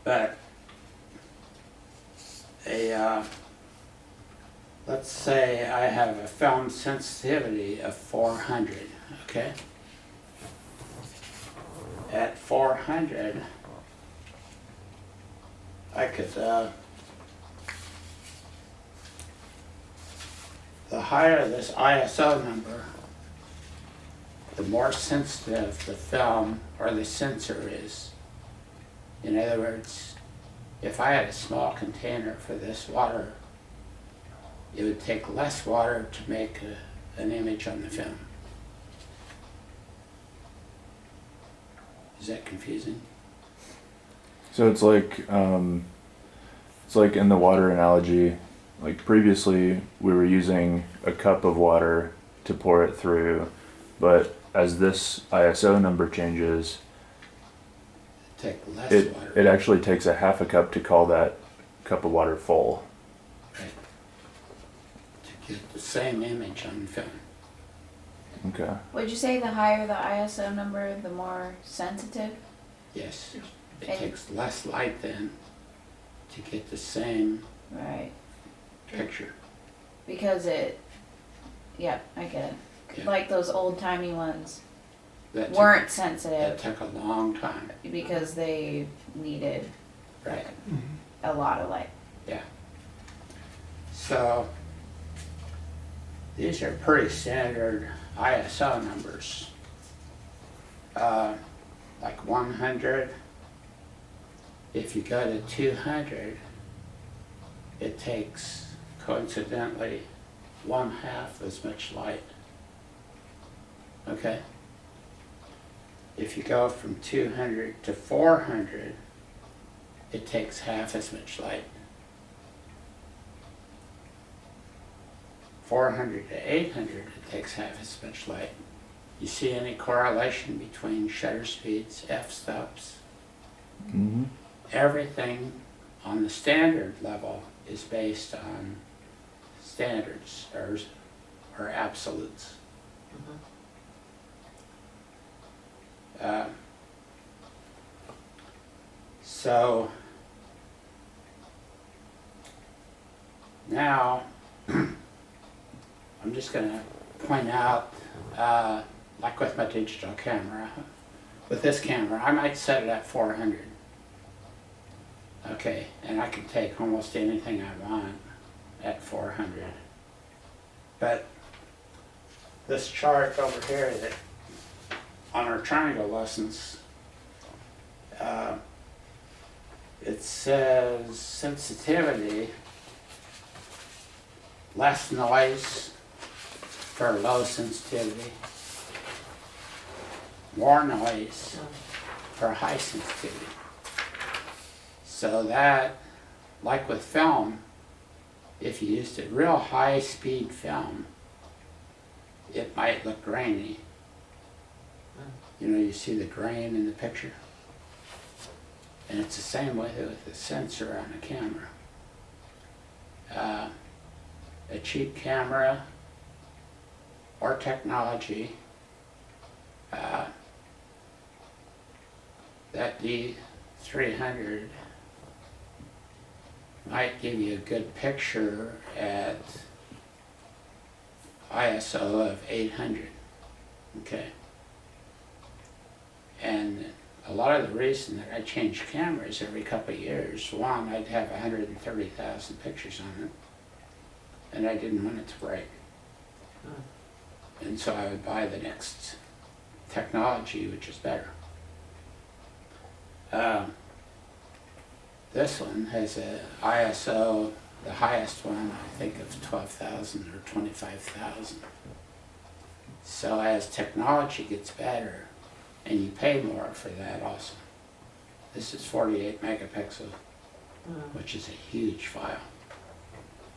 But let's say I have a film sensitivity of 400, okay? At 400, I could, the higher this ISO number, the more sensitive the film or the sensor is. In other words, if I had a small container for this water, it would take less water to make an image on the film. Is that confusing? So it's like in the water analogy, like previously we were using a cup of water to pour it through, but as this ISO number changes, Take less water. it actually takes a half a cup to call that cup of water full. Right. To get the same image on film. Okay. Would you say the higher the ISO number, the more sensitive? Yes. It And- takes less light then to get the same Right. picture. Because yep, I get it. Yeah. Like those old timey ones That took- weren't That sensitive took a long time. because they needed Right. a lot of light. So these are pretty standard ISO numbers. Like 100. If you go to 200, it takes, coincidentally, 1/2 as much light. Okay? If you go from 200 to 400, it takes half as much light. 400 to 800, it takes half as much light. You see any correlation between shutter speeds, f-stops? Mm-hmm. Everything on the standard level is based on standards or absolutes. So now I'm just going to point out, like with my digital camera, with this camera, I might set it at 400. Okay, and I can take almost anything I want at 400. But this chart over here that on our triangle lessons, it says sensitivity, less noise for low sensitivity, more noise for high sensitivity. So that, like with film, if you used a real high speed film, it might look grainy. You know, you see the grain in the picture. And it's the same way with the sensor on a camera. A cheap camera or technology, that D300 might give you a good picture at ISO of 800, okay? And a lot of the reason that I change cameras every couple of years, one, I'd have 130,000 pictures on it, and I didn't want it to break. And so I would buy the next technology, which is better. This one has a ISO, the highest one, I think of 12,000 or 25,000. So as technology gets better, and you pay more for that also. This is 48 megapixel, which is a huge file.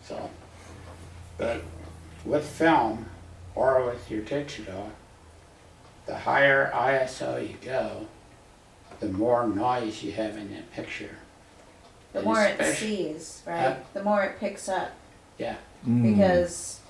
So, but with film or with your digital, the higher ISO you go, the more noise you have in that picture. The And more it especially- sees, right? The more it picks up. Yeah, Because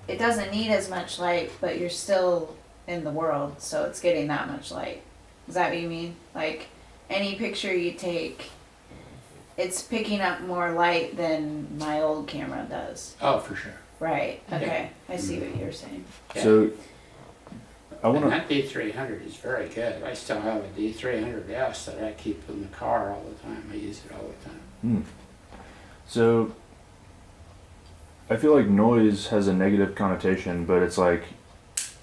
it doesn't need as much light, but you're still in the world, so it's getting that much light. Is that what you mean? Like, any picture you take, it's picking up more light than my old camera does. Oh, for sure. Right. Okay. I see what you're saying. Yeah. So I want And to. that D300 is very good. I still have a D300S that I keep in the car all the time. I use it all the time. So I feel like noise has a negative connotation, but it's like,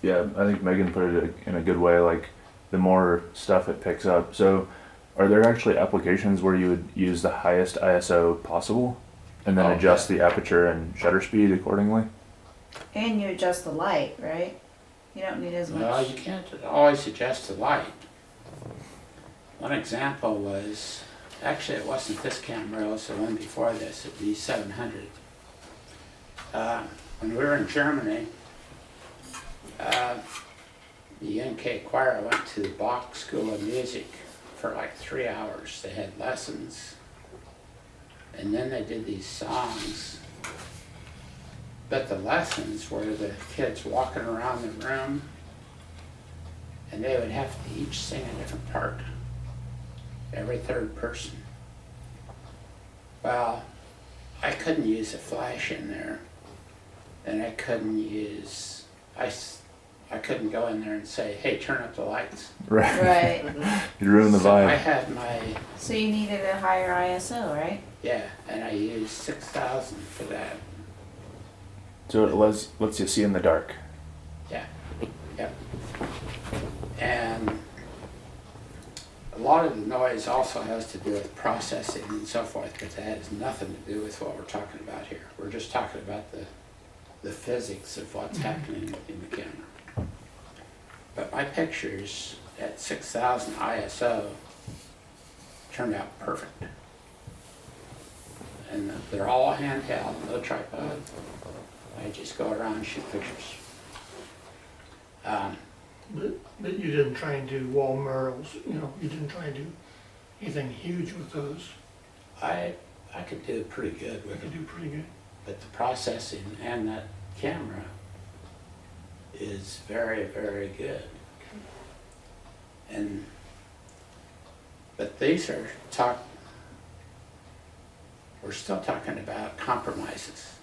yeah, I think Megan put it in a good way. Like, the more stuff it picks up. So, are there actually applications where you would use the highest ISO possible, and then Oh, adjust yeah. the aperture and shutter speed accordingly? And you adjust the light, right? You don't need as much. Well, you can't always adjust the light. One example was, actually it wasn't this camera, it was the one before this, the D700. When we were in Germany, the UK choir went to the Bach School of Music for like 3 hours. They had lessons, and then they did these songs. But the lessons were the kids walking around the room, and they would have to each sing a different part, every third person. Well, I couldn't use a flash in there, and I couldn't use, I couldn't go in there and say, hey, turn up the lights. Right. Right. You ruin the So I vibe. had my, So you needed a higher ISO, right? yeah, and I used 6,000 for that. So it lets you see in the dark. Yeah, yep. And a lot of the noise also has to do with processing and so forth, but that has nothing to do with what we're talking about here. We're just talking about the physics of what's happening in the camera. But my pictures at 6,000 ISO turned out perfect. And they're all handheld, no tripod. I just go around and shoot pictures. But you didn't try and do wall murals, you didn't try and do anything huge with those. I could do pretty good You with could it, do pretty good. but the processing and that camera is very, very good. And, but these are we're still talking about compromises.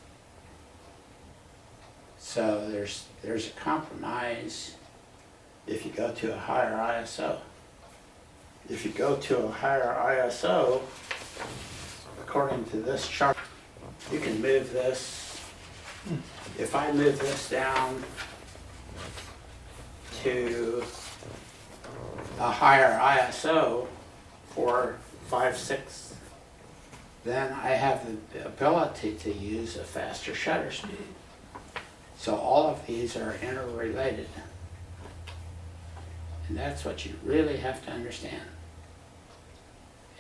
So there's a compromise if you go to a higher ISO. If you go to a higher ISO, according to this chart, you can move this. If I move this down to a higher ISO, 4, 5, 6, then I have the ability to use a faster shutter speed. So all of these are interrelated. And that's what you really have to understand.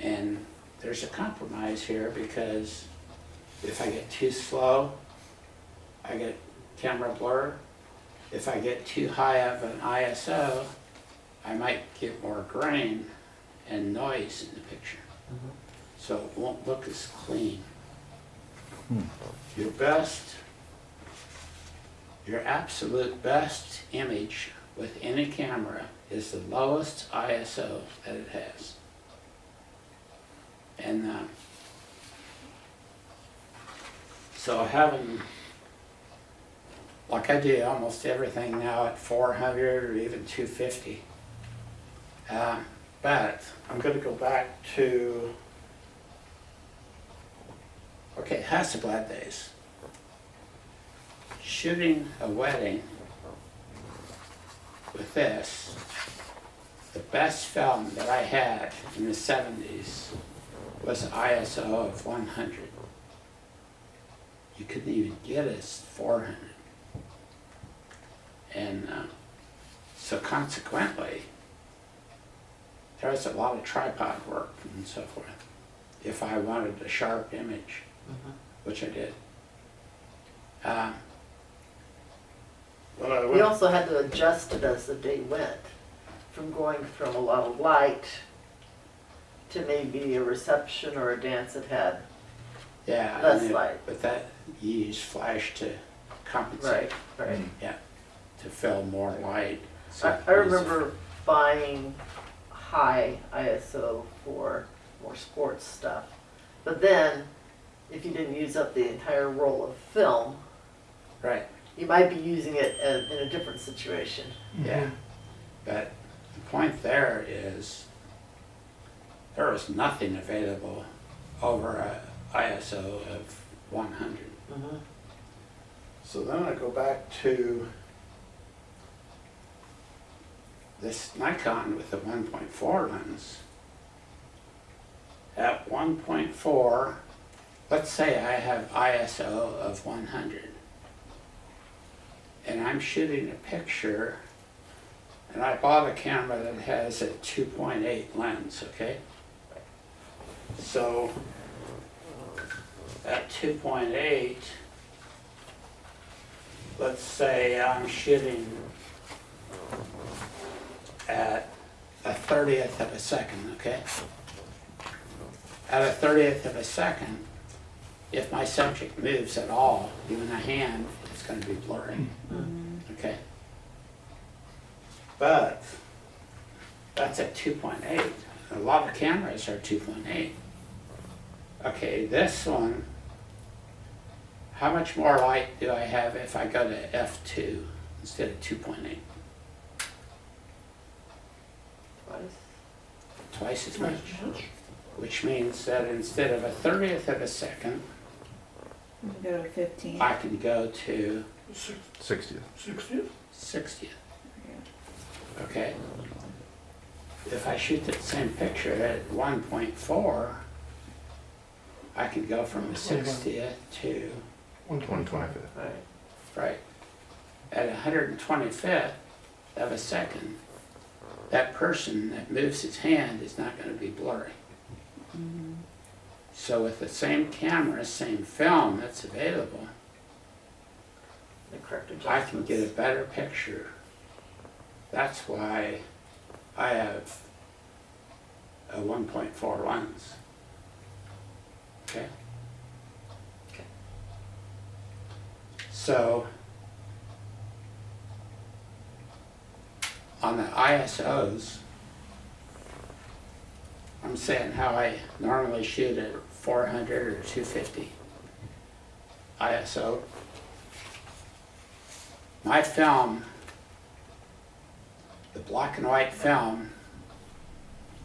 And there's a compromise here, because if I get too slow, I get camera blur. If I get too high of an ISO, I might get more grain and noise in the picture. So it won't look as clean. Your absolute best image with any camera is the lowest ISO that it has. And so having, like I do almost everything now at 400 or even 250. But I'm going to go back to, okay, Hasselblad days. Shooting a wedding with this, the best film that I had in the 70s was an ISO of 100. You couldn't even get us 400. And so consequently, there was a lot of tripod work and so forth, if I wanted a sharp image, which I did. We also had to adjust it as the day went, from going from a lot of light to maybe a reception or a dance that had Yeah, less and light. but that you use flash to compensate. Right. Yeah, to fill more light. So I remember buying high ISO for more sports stuff. But then, if you didn't use up the entire roll of film, Right, you might be using it in a different situation. yeah. But the point there is, there is nothing available over a ISO of 100. Mhm. So then I go back to this Nikon with the 1.4 lens. At 1.4, let's say I have ISO of 100. And I'm shooting a picture, and I bought a camera that has a 2.8 lens, okay? So at 2.8, let's say I'm shooting at a 30th of a second, okay? At a 30th of a second, if my subject moves at all, even a hand, it's going to be blurry, okay? But that's at 2.8. A lot of cameras are 2.8. Okay, this one, how much more light do I have if I go to f2 instead of 2.8? Twice as much. Which means that instead of a 30th of a second, We can go to 15. I can go to 60th. 60th? 60th. Okay? If I shoot that same picture at 1.4, I can go from a 60th to, 125. 125th. Right. right, at 125th of a second, that person that moves his hand is not going to be blurry. So with the same camera, same film that's available, The correct I can adjustments. get a better picture. That's why I have a 1.4 lens. Okay? Okay. So, on the ISOs, I'm saying how I normally shoot at 400 or 250 ISO. My film, the black and white film,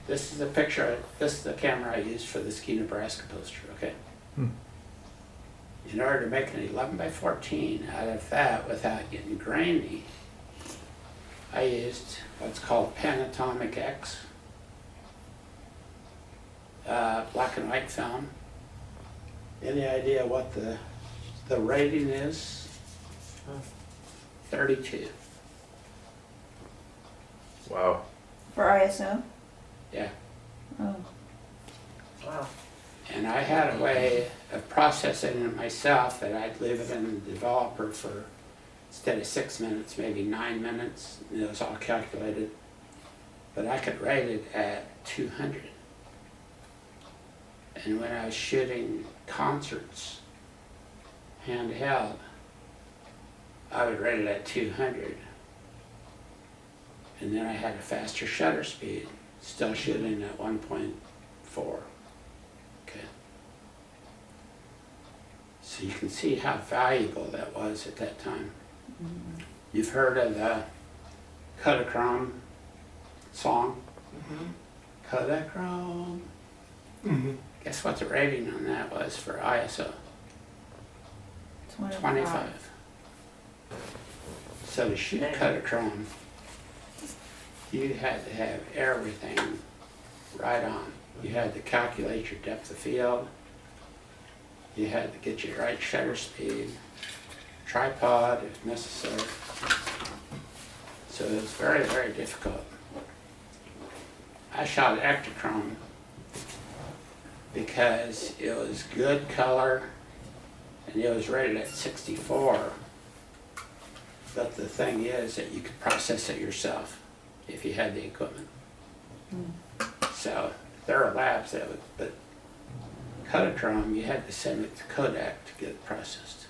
this is a picture, this is the camera I used for the Ski Nebraska poster, okay? In order to make an 11 by 14 out of that without getting grainy, I used what's called Panatomic X, black and white film. Any idea what the rating is? 32. Wow. For ISO? Yeah. Oh. Wow. And I had a way of processing it myself that I'd leave it in the developer for, instead of 6 minutes, maybe 9 minutes. And it was all calculated. But I could rate it at 200. And when I was shooting concerts, handheld, I would rate it at 200. And then I had a faster shutter speed, still shooting at 1.4. Okay. So you can see how valuable that was at that time. You've heard of the Kodachrome song? Kodachrome. Mm-hmm. Guess what the rating on that was for ISO? 25. So to shoot Kodachrome, you had to have everything right on. You had to calculate your depth of field. You had to get your right shutter speed, tripod if necessary. So it was very, very difficult. I shot Ektachrome because it was good color and it was rated at 64. But the thing is that you could process it yourself if you had the equipment. So there are labs that would, but Kodachrome, you had to send it to Kodak to get it processed.